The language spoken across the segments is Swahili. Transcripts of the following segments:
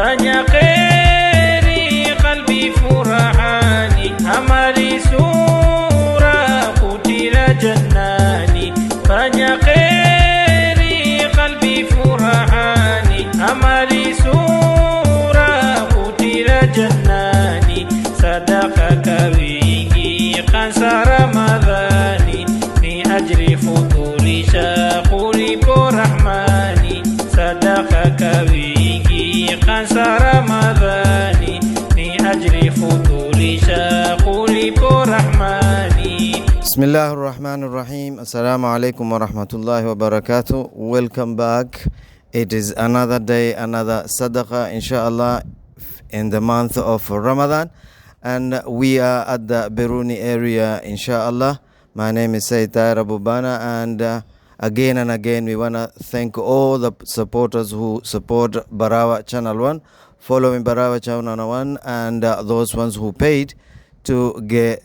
Fanya kheri qalbi furahani, amali sura kutila jannani. Fanya kheri qalbi furahani, amali sura kutila jannani. Sadaqaka wingi qansa Ramadhani, ni ajri futuri shaquli por rahmani. Sadaqaka wingi qansa Ramadhani, ni ajri futuri shaquli por rahmani. Bismillahir Rahmanir Rahim. Assalamu alaikum wa rahmatullahi wa barakatuh. Welcome back. It is another day, another sadaqah, inshallah, in the month of Ramadan. And we are at the Biruni area, inshallah. My name is Sayyid Tahir Abu Bana, and again and again we want to thank all the supporters who support Barawa Channel 1, following Barawa Channel 1, and those ones who paid to get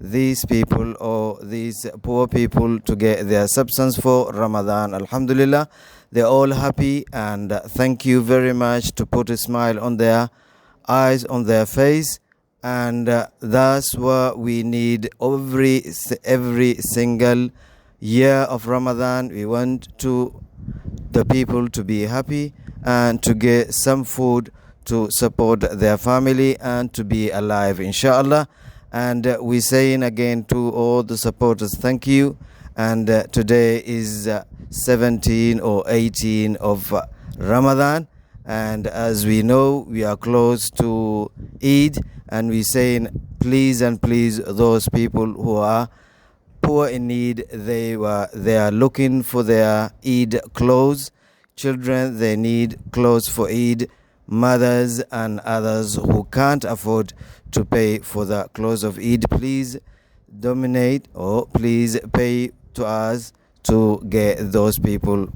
these people or these poor people to get their substance for Ramadan. Alhamdulillah, they're all happy, and thank you very much to put a smile on their eyes, on their face. And that's what we need every single year of Ramadan. We want the people to be happy and to get some food to support their family and to be alive, inshallah. And we're saying again to all the supporters, thank you. And today is 17 or 18 of Ramadan, and as we know, we are close to Eid, and we're saying please and please those people who are poor in need, they are looking for their Eid clothes. Children, they need clothes for Eid. Mothers and others who can't afford to pay for the clothes of Eid, please donate or please pay to us to get those people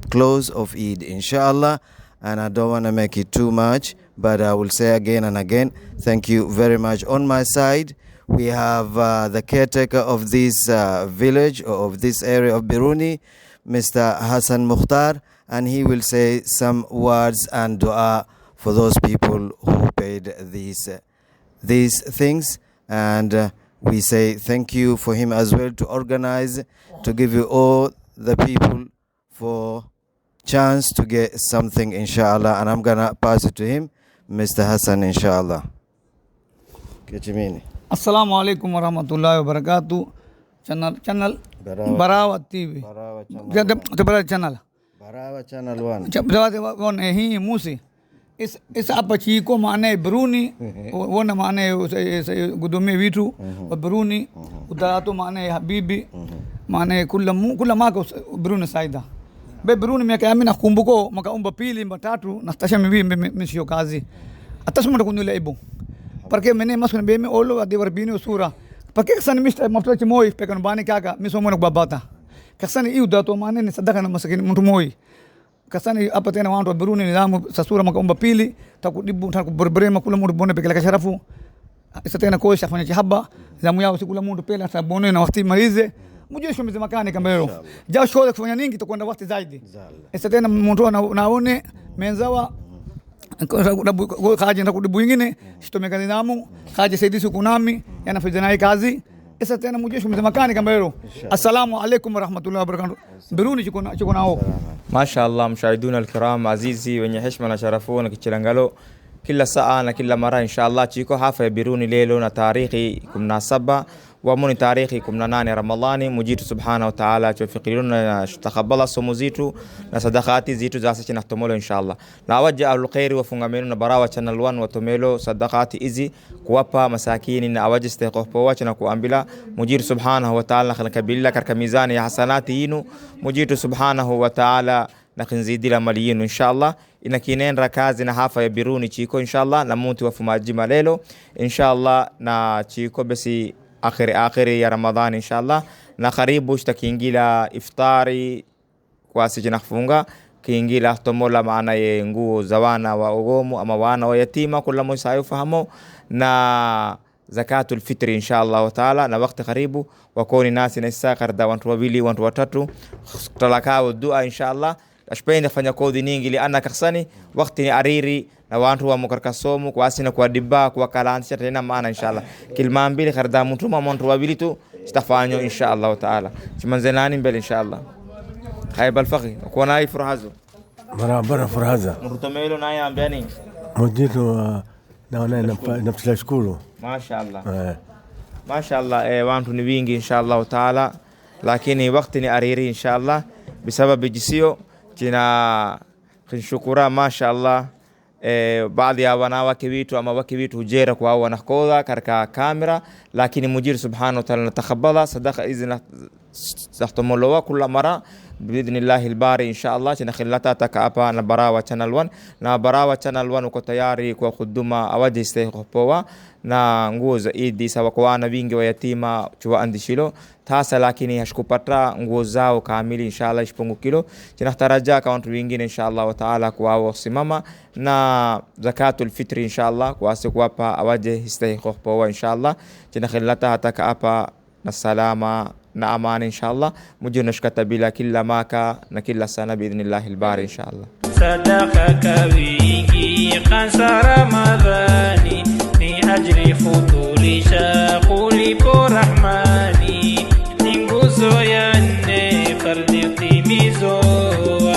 clothes of Eid, inshallah. And I don't want to make it too much, but I will say again and again, thank you very much. On my side, we have the caretaker of this village or of this area of Biruni, Mr. Hassan Mukhtar, and he will say some words and dua for those people who paid these things. And we say thank you for him as well to organize, to give you all the people for chance to get something, inshallah. And I'm gonna pass it to him, Mr. Hassan, inshallah. Assalamu alaikum wa rahmatullahi wa barakatuh. Channel Barawa TV. Barawa Channel 1. Barawa one hi musi. Is apa chiko maane Biruni, wana maane gudume vitu wa Biruni, udatu maane habibi, maane kula mako Biruni saida. Be Biruni miaka amina kumbuko makaumba pili matatu na stasha misio kazi. Atasuma kunule ibu. Perché मैंने मसलन बे में ओलो देवर बीने सूरा perché कसन मिस्टर मफ्ता चमोई पेकन बाने क्या का मिसो मन बाबाता कसन ई उदा तो माने ने सदा kana masakin mtu moi kasani apa tena wantu Biruni nidamu sasura makaumba pili takudibu takuborbrema kula mtu bone pekela kasharafu isa tena koisha fanya chihaba zamu yao sikula mtu pela sabone na wakati maize mujisho mzimakani kama leo jao shole kufanya ningi takwenda wakati zaidi isa tena mtu naone menzawa kaji ndakudibu ingine shitomeka nidhamu kaji saidisi kunami yanafanya kazi isa tena mujisho mzimakani kama leo. Assalamu alaikum wa rahmatullahi wa barakatuh. Biruni chiko nao mashaallah. Mshahiduna alkiram azizi wenye heshima na sharafu na kichilangalo kila saa na kila mara inshallah chiko hafa ya Biruni lelo na tarikhi 17 ومن تاريخ 18 رمضان مجيد سبحانه وتعالى توفيقنا تقبل صوم زيتو صدقاتي زيتو زاسه نحتمله ان شاء الله. لا وجه الخير وفنغامeno Barawa Channel 1 watomelo sadaqati hizi kuwapa masakini na awaje staqopoacha na kuambila mujid subhanahu wa ta'ala khalakabilla katika mizani ya hasanati yinu mujid subhanahu wa ta'ala na kinzidila mali yinu inshallah. Inakinenda kazi na hafa ya Biruni chiko inshallah na muntu wafumaji malelo inshallah na chiko basi akhiri ya Ramadhani inshallah na karibu shtakiingila iftari kwa sijina kufunga kiingila tomola maana ye nguo za wana wa ogomu ama wana wa yatima kula msayo fahamu na zakatul fitri inshallah wa taala na wakati karibu wakoni nasi na sakar da watu wawili watu watatu talakao dua inshallah ashpenda fanya kodi nyingi li ana kaksani wakati ni ariri na wantu wa mukarka somu kwa asina kwa dibba kwa kalansi tena maana inshallah kilma mbili kharda mutuma montu wabili tu stafanyo inshallah taala chimanzenani mbele inshallah haibal faqi kwa nai furhazo barabara furhaza mrutomelo naye ambiani mujito naona namtashukuru mashaallah mashaallah wantu ni wingi inshallah taala lakini wakati ni ariri inshallah بسبب جسيو جنا خنشكرا ما شاء الله بعض يا wanawake wetu ama wake wetu hujera kwa wanakoda katika kamera lakini mujir subhanahu wa ta'ala takhabbala sadaqa izna tahtamolowa kila mara باذنillah albari inshallah tunakhilata takapa na Barawa channel 1 na Barawa channel 1 uko tayari kwa huduma awaje istihqopoa na nguo za Eid sawa kwa wana wingi wa yatima chua andishilo tasa lakini hashikupata nguo zao kamili inshallah ishpungukilo tunataraja kwa watu wengine inshallah wa taala kwa simama na zakatul fitri inshallah kwa sikuwapa awaje istihqopoa inshallah tunakhilata takapa na salama na amani inshallah mujue nashkata bila kila maka na kila sana biidhnillah albari inshallah sadaqaka wingi qasa ramadhani ni ajri futuri shaquli por rahmani ni nguzo ya nne fardi timizoa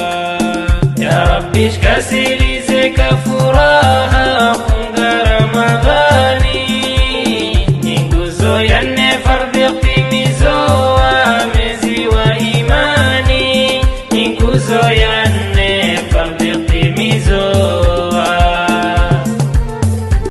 ya rabbi shkasilize kafuraha funga ramadhani ni nguzo ya